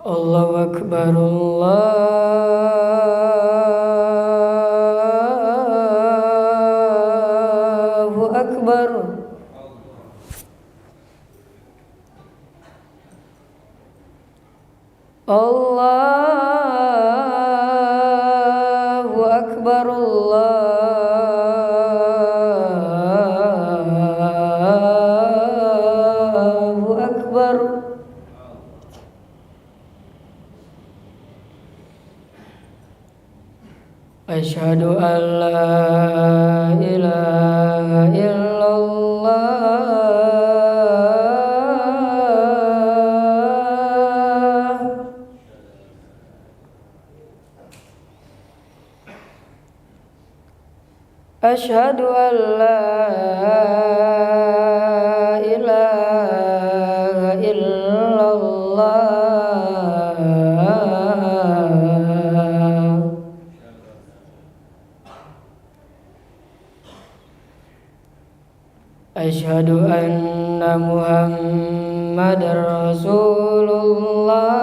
Allahu Akbar, Allahu Akbar. Allahu Akbar, Allahu Akbar. Asyhadu an la ilaha illallah. Asyhadu an la ilaha illallah. Asyhadu anna Muhammadar Rasulullah.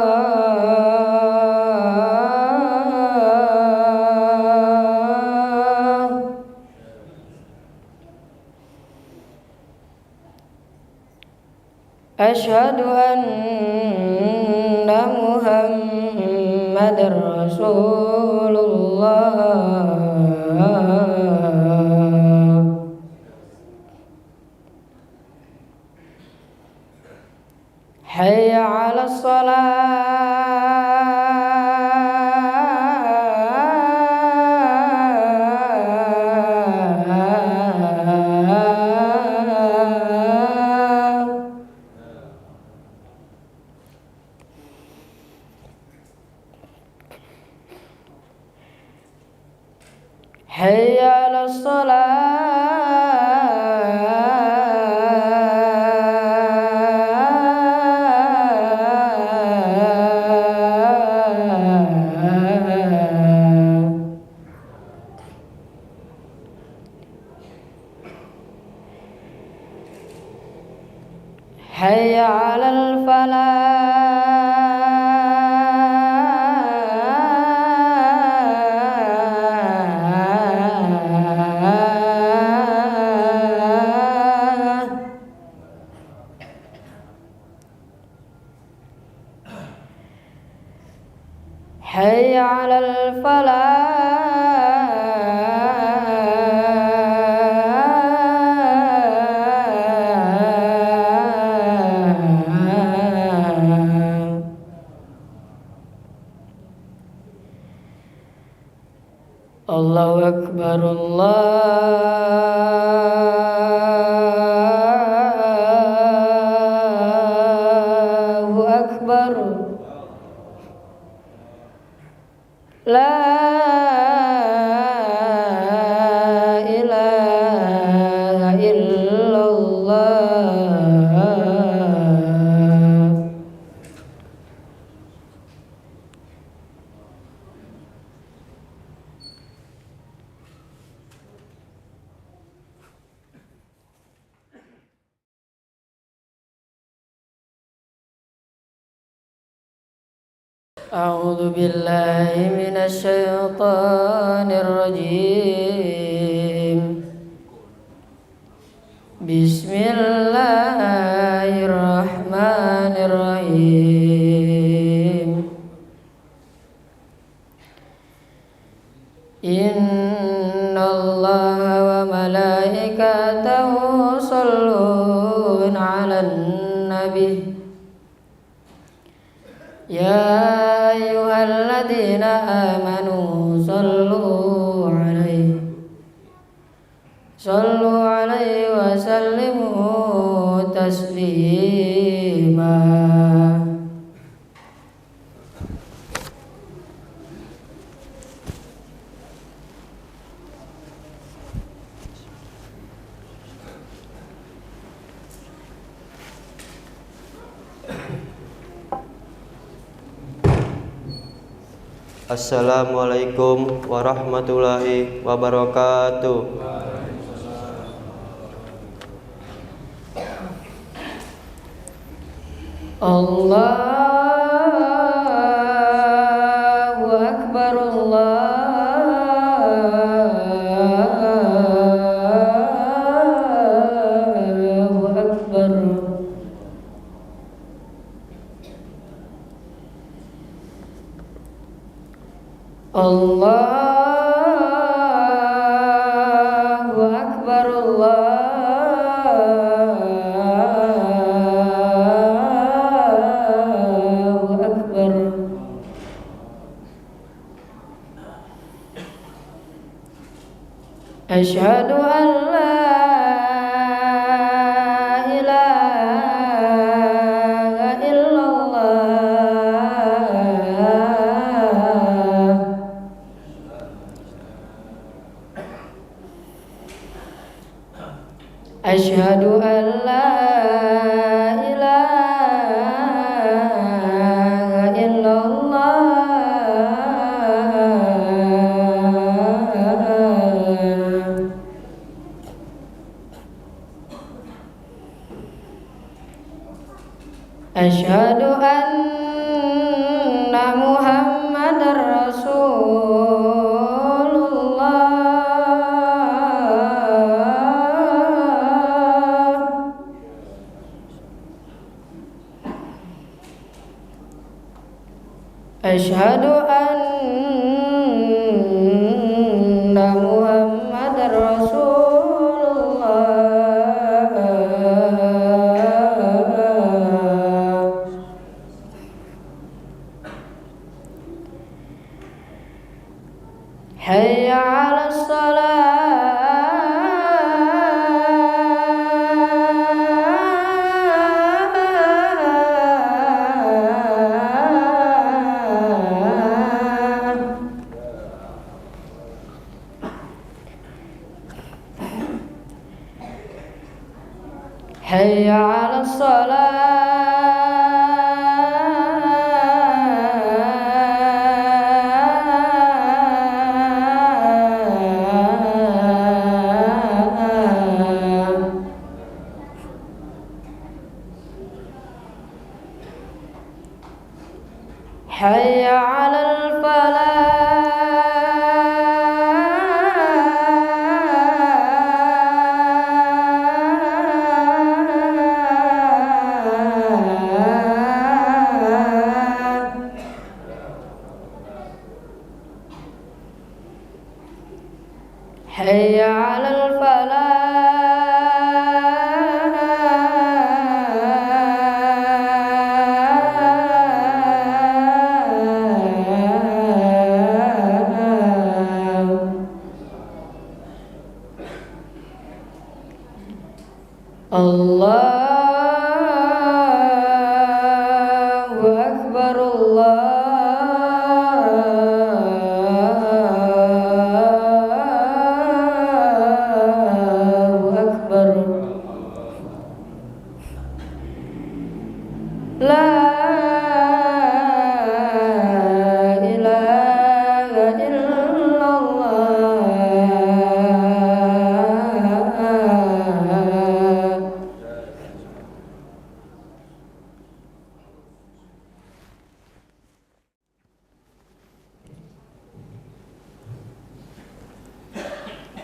Asyhadu anna Muhammadar Rasulullah. Hayya 'alas shalah. Hayya 'alas shalah. Hayya 'alal falah. Hayya 'alal falah. Allahu Akbar, Allahu Akbar. La ilaha illallah. A'udzu billahi minasy syaithanir rajim. Bismillahirrahmanirrahim. Innallaha wa malaikatahu yusholluna 'alan nabi. Ya ayyuhalladzina amanu sallu 'alaihi wa sallimu taslima. Assalamualaikum warahmatullahi wabarakatuh. Allahu Allahu Akbar, Allahu Akbar. Asyhadu an la ilaha illallah. Asyhadu an la ilaha illallah. Asyhadu anna Muhammadar Rasulullah. Asyhadu anna Muhammadar Rasulullah. Hayya 'alas salah. Hayya 'alas salah. Hayya 'alal falah. Hayya 'alal falah. Allahu Akbar, Allahu Akbar. La ilaha illallah.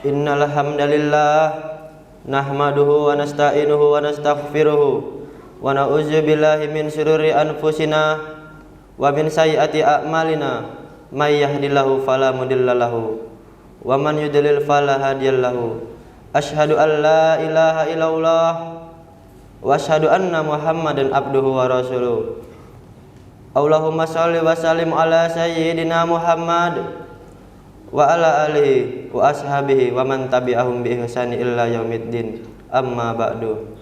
Innal hamdalillah nahmaduhu wa nasta'inuhu wa nastaghfiruhu wa na'udzu billahi min shururi anfusina wa min sayyiati a'malina may yahdihillahu fala mudilla lahu wa man yudlil fala hadiyalahu. Asyhadu an la ilaha illallah wa asyhadu anna Muhammadan abduhu wa rasuluh. Allahumma shalli wa sallim ala sayyidina Muhammad wa ala alihi wa ashabihi wa man tabi'ahum bi ihsani illa yaumiddin. Amma ba'du.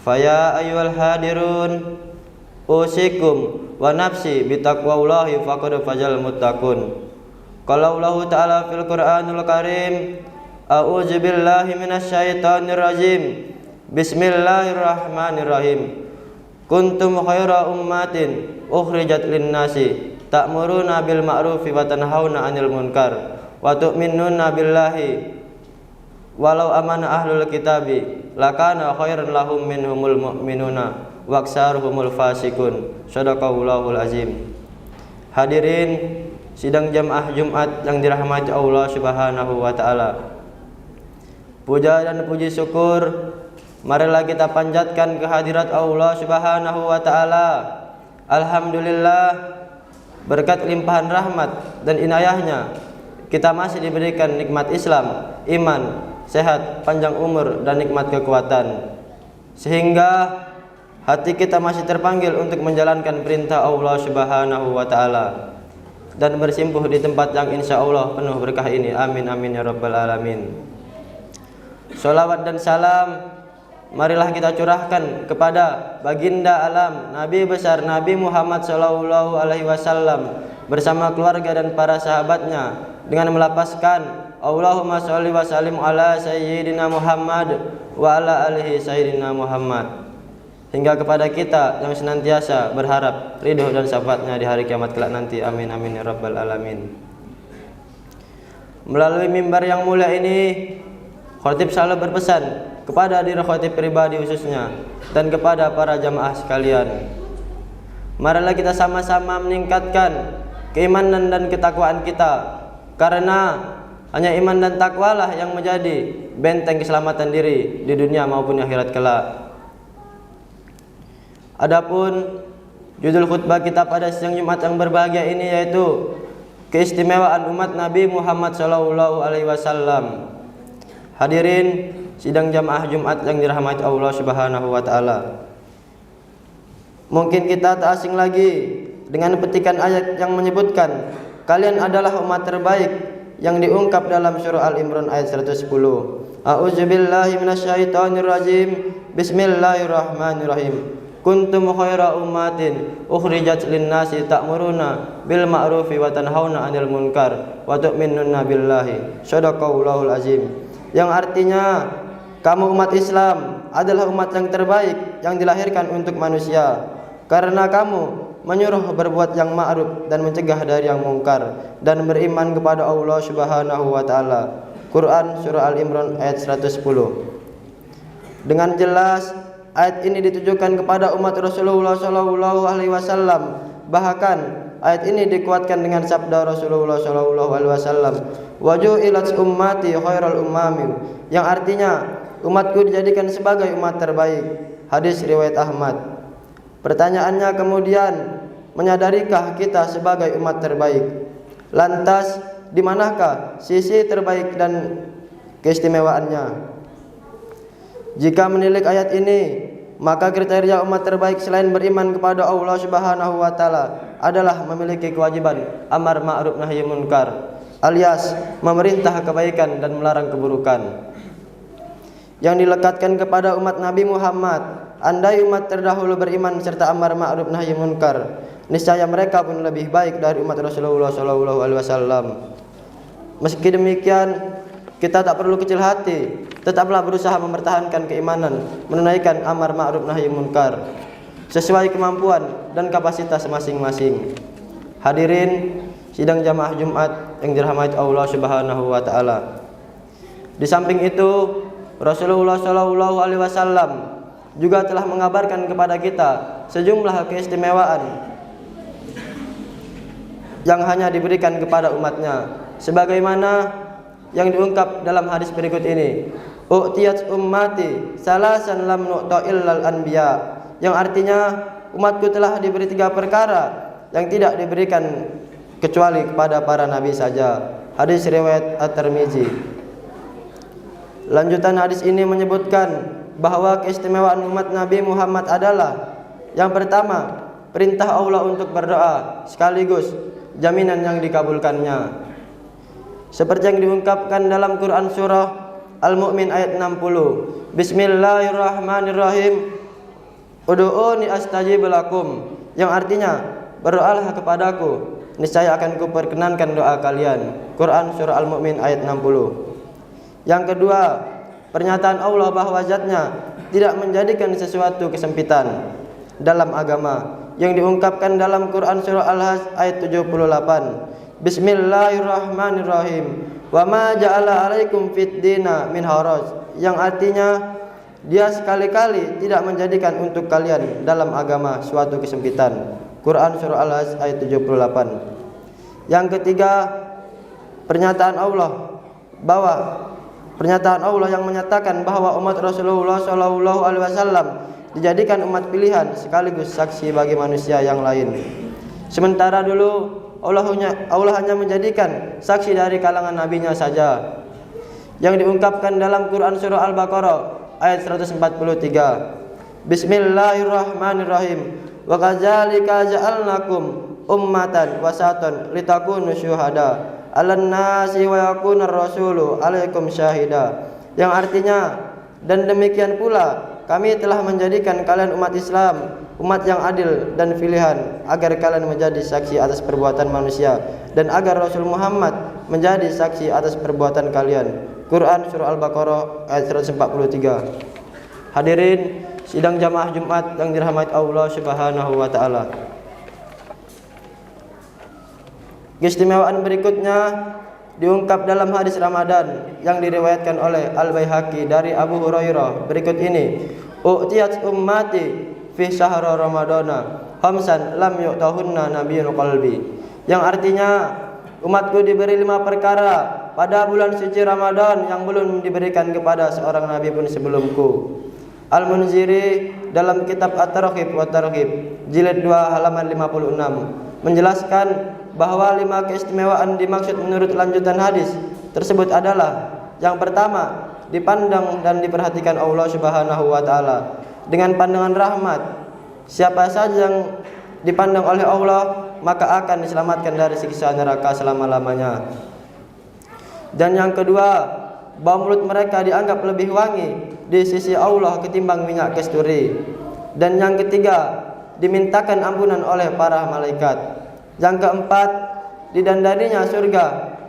Faya ayyuhal hadirun usikum wa nafsi bi taqwallahi faqad fazal muttaqun. Qala Allah ta'ala fil Qur'anil Karim, a'udzu billahi minasy syaithanir rajim. Bismillahirrahmanirrahim. Kuntum khaira ummatin ukhrijat lin-nasi ta'muruna bil ma'rufi wa tanhauna 'anil munkar wa tu'minuna billahi walau amana ahlul kitabi lakana khairan lahum minhumul mu'minuna wa aksaruhumul fasikun. Shadaqallahul azim. Hadirin sidang jamaah Jumat yang dirahmati Allah Subhanahu wa taala. Puja dan puji syukur marilah kita panjatkan kehadirat Allah Subhanahu wa taala. Alhamdulillah berkat limpahan rahmat dan inayahnya, kita masih diberikan nikmat Islam, iman, sehat, panjang umur, dan nikmat kekuatan, sehingga hati kita masih terpanggil untuk menjalankan perintah Allah Subhanahu wa Ta'ala dan bersimpuh di tempat yang insya Allah penuh berkah ini. Amin amin ya rabbal alamin. Sholawat dan salam marilah kita curahkan kepada baginda alam, Nabi besar Nabi Muhammad Sallallahu Alaihi Wasallam bersama keluarga dan para sahabatnya dengan melapaskan Allahumma sholli wa sallim ala sayyidina Muhammad wa ala alihi sayyidina Muhammad, hingga kepada kita yang senantiasa berharap ridho dan syafaatnya di hari kiamat kelak nanti. Amin amin ya rabbal alamin. Melalui mimbar yang mulia ini, khatib selalu berpesan kepada diri khatib pribadi khususnya dan kepada para jamaah sekalian, marilah kita sama-sama meningkatkan keimanan dan ketakwaan kita, karena hanya iman dan takwalah yang menjadi benteng keselamatan diri di dunia maupun akhirat kelak. Adapun judul khutbah kita pada siang Jumat yang berbahagia ini yaitu keistimewaan umat Nabi Muhammad Sallallahu Alaihi Wasallam. Hadirin sidang jamaah Jumat yang dirahmati Allah Subhanahu wa Ta'ala, mungkin kita tak asing lagi dengan petikan ayat yang menyebutkan kalian adalah umat terbaik yang diungkap dalam surah Al-Imran ayat 110. A'udzubillahi minasyaitonirrajim. Bismillahirrahmanirrahim. Kuntum khaira ummatin ukhrijat lin-nasi ta'muruna bil ma'rufi wa tanhauna 'anil munkar wa tu'minuna billahi. Shadaqallahul azim. Yang artinya, kamu umat Islam adalah umat yang terbaik yang dilahirkan untuk manusia, karena kamu menyuruh berbuat yang ma'ruf dan mencegah dari yang mungkar dan beriman kepada Allah Subhanahu wa Ta'ala. Quran surah Al-Imran ayat 110. Dengan jelas ayat ini ditujukan kepada umat Rasulullah Sallallahu Alaihi Wasallam. Bahkan ayat ini dikuatkan dengan sabda Rasulullah Sallallahu Alaihi Wasallam, waju'ilat ummati khairal umami, yang artinya umatku dijadikan sebagai umat terbaik. Hadis riwayat Ahmad. Pertanyaannya kemudian, menyadarikah kita sebagai umat terbaik? Lantas di manakah sisi terbaik dan keistimewaannya? Jika menilik ayat ini, maka kriteria umat terbaik selain beriman kepada Allah Subhanahu wa Ta'ala adalah memiliki kewajiban amar ma'ruf nahi munkar, alias memerintah kebaikan dan melarang keburukan, yang dilekatkan kepada umat Nabi Muhammad. Andai umat terdahulu beriman serta amar ma'ruf nahi munkar, niscaya mereka pun lebih baik dari umat Rasulullah Sallallahu Alaihi Wasallam. Meski demikian, kita tak perlu kecil hati, tetaplah berusaha mempertahankan keimanan, menunaikan amar ma'ruf nahi munkar sesuai kemampuan dan kapasitas masing-masing. Hadirin sidang jamaah Jumat yang dirahmati Allah Subhanahu wa Ta'ala. Di samping itu, Rasulullah Sallallahu Alaihi Wasallam juga telah mengabarkan kepada kita sejumlah keistimewaan yang hanya diberikan kepada umatnya, sebagaimana yang diungkap dalam hadis berikut ini. U'tiyat ummati salasan lam nu'ta illal anbiya, yang artinya umatku telah diberi 3 perkara yang tidak diberikan kecuali kepada para nabi saja. Hadis riwayat At-Tirmizi. Lanjutan hadis ini menyebutkan bahwa keistimewaan umat Nabi Muhammad adalah yang pertama, perintah Allah untuk berdoa sekaligus jaminan yang dikabulkannya, seperti yang diungkapkan dalam Quran surah Al-Mu'min ayat 60. Bismillahirrahmanirrahim. Ud'uuni astajib lakum, yang artinya berdoalah kepadaku, niscaya akan kuperkenankan doa kalian. Quran surah Al-Mu'min ayat 60. Yang kedua, pernyataan Allah bahwa zatnya tidak menjadikan sesuatu kesempitan dalam agama, yang diungkapkan dalam Quran surah Al-Hajj ayat 78. Bismillahirrahmanirrahim. Wa ma ja'ala 'alaikum fid dina min haraj, yang artinya Dia sekali-kali tidak menjadikan untuk kalian dalam agama suatu kesempitan. Quran surah Al-Hajj ayat 78. Yang ketiga, pernyataan Allah yang menyatakan bahwa umat Rasulullah Sallallahu Alaihi Wasallam dijadikan umat pilihan sekaligus saksi bagi manusia yang lain, Sementara dulu Allah hanya menjadikan saksi dari kalangan nabinya saja. Yang diungkapkan dalam Quran surah Al-Baqarah ayat 143. Bismillahirrahmanirrahim. Wa kadzalika ja'alnakum ummatan wasatan litakunu syuhada 'alan nasi wa yakunar rasulu 'alaikum syahida. Yang artinya, dan demikian pula kami telah menjadikan kalian umat Islam, umat yang adil dan pilihan, agar kalian menjadi saksi atas perbuatan manusia dan agar Rasul Muhammad menjadi saksi atas perbuatan kalian. Quran surah Al-Baqarah ayat 143. Hadirin sidang jamaah Jumat yang dirahmati Allah Subhanahu wa taala. Keistimewaan berikutnya diungkap dalam hadis Ramadan yang diriwayatkan oleh Al-Baihaqi dari Abu Hurairah berikut ini. U'tiyat ummati fi syahr ramadana khamsan lam yu'tahunna nabiyyun qalbi. Yang artinya, umatku diberi 5 perkara pada bulan suci Ramadan yang belum diberikan kepada seorang nabi pun sebelumku. Al-Munziri dalam kitab At-Targhib wa Targhib jilid 2 halaman 56 menjelaskan bahwa 5 keistimewaan dimaksud menurut lanjutan hadis tersebut adalah: yang pertama, dipandang dan diperhatikan Allah Subhanahu wa taala dengan pandangan rahmat. Siapa saja yang dipandang oleh Allah maka akan diselamatkan dari siksa neraka selama-lamanya. Dan yang kedua, bahwa mulut mereka dianggap lebih wangi di sisi Allah ketimbang minyak kasturi. Dan yang ketiga, dimintakan ampunan oleh para malaikat. Yang keempat, didandaninya surga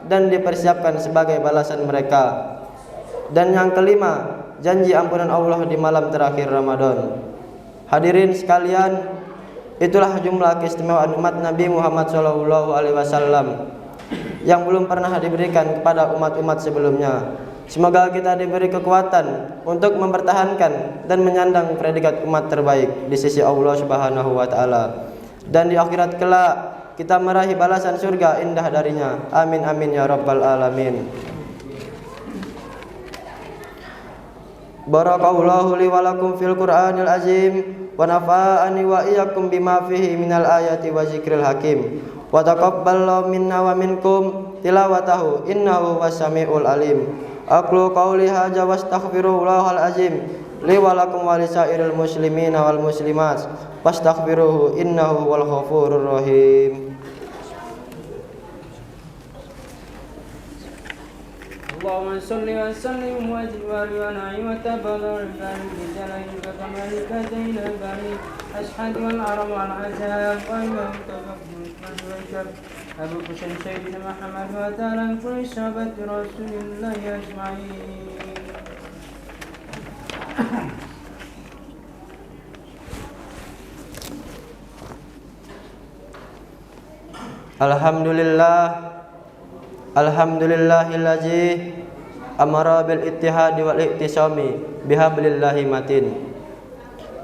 dan dipersiapkan sebagai balasan mereka. Dan yang kelima, janji ampunan Allah di malam terakhir Ramadan. Hadirin sekalian, itulah jumlah keistimewaan umat Nabi Muhammad SAW yang belum pernah diberikan kepada umat-umat sebelumnya. Semoga kita diberi kekuatan untuk mempertahankan dan menyandang predikat umat terbaik di sisi Allah Subhanahu wa taala. Dan di akhirat kelak kita meraih balasan surga indah darinya. Amin amin ya rabbal alamin. Barakallahu li wa lakum fil Qur'anil azim wa nafa'ani wa iyyakum bima fihi minal ayati wa zikril hakim. Wa taqabbalallahu minna wa minkum tilawatahu innahu was-sami'ul alim. Aqulu qawli hadza wastaghfirullahal azim li wa lakum wa lisairil muslimina wal muslimat wastaghfiruhu innahu wal ghafurur rahim. اللهم صل وسلم وبارك ونعم وتبارك بجلالك وكمالك زين البريد أشهد أن العرب والعذاب وإمام تقبل والوجب أبو بكر سيدنا محمد وتعالى كل صحابة رسول الله أجمعين. Alhamdulillahillazi amara bil ittihadi wal iktisami bihablillahi matin.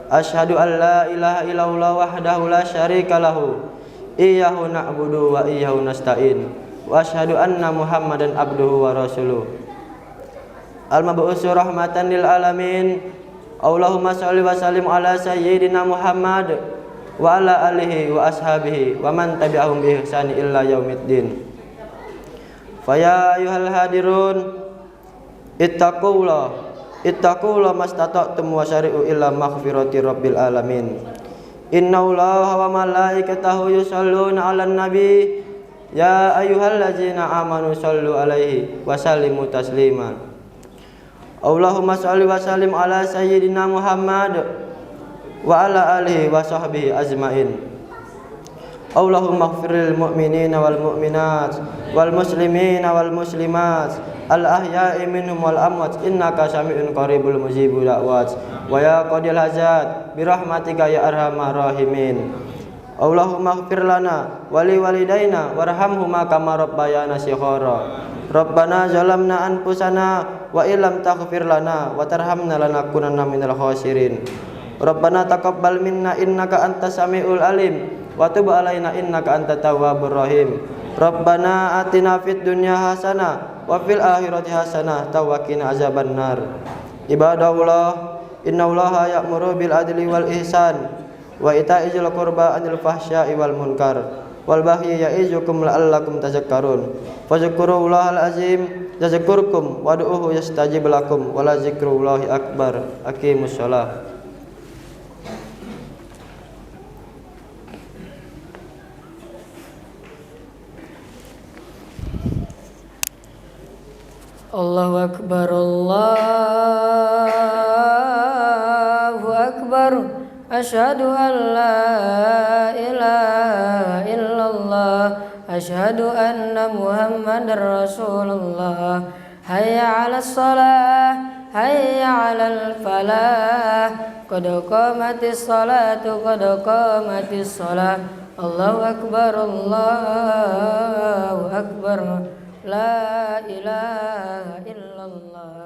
Asyhadu an la ilaha illallah wahdahu la syarika lahu iyyahu na'budu wa iyyahu nasta'in wa asyhadu anna Muhammadan abduhu wa rasuluh. Al-mab'utsur rahmatan lil alamin. Allahumma shalli wa sallim ala sayyidina Muhammad wa ala alihi wa ashabihi wa man tabi'ahum bi ihsani illa yaumiddin. Faya ayyuhal hadirun ittaqullah mastata'tum wa syari'u illa maghfirati rabbil alamin. Innallaha wa malaikatahu yusholluna 'alan nabi ya ayyuhallazina amanu shallu 'alaihi wa sallimu taslima. Allahumma shalli wa sallim ala sayyidina Muhammad wa ala alihi wa sahbihi ajmain. Allahumma ighfirlil mu'minina wal mu'minat wal muslimina wal muslimat al ahya'i minhum wal amwat innaka sami'un qaribul mujibud da'wat wa ya qadil hajat bi rahmatika ya arhamar rahimin. Allahumma ighfir lana wa li walidaina warhamhuma kama rabbayana shighara. Rabbana zalamna anfusana wa illam taghfir lana wa tarhamna lanakunanna minal khasirin. Rabbana taqabbal minna innaka antas samiul alim wa tub alaina innaka antat tawwabur rahim. Rabbana atina fid dunya hasanah wa fil akhirati hasanah wa qina azabannar. Ibadallah, innallaha ya'muru bil adli wal ihsan wa ita'i dzil qurba anil fahsya'i wal munkar wal baghi ya'izukum la'allakum tadhakkarun. Fadhkurullahal azim yazkurkum wad'uhu yastajib lakum wa la dzikrullahi akbar. Aqimus shalah. Allahu Akbar, Allahu Akbar. Asyhadu an la ilaha illallah, asyhadu anna Muhammadar Rasulullah. Hayya 'alas shalah, hayya 'alal falah. Qad qamatis salatu, qad qamatis shalah. Allahu Akbar, Allahu Akbar. La ilaha illallah.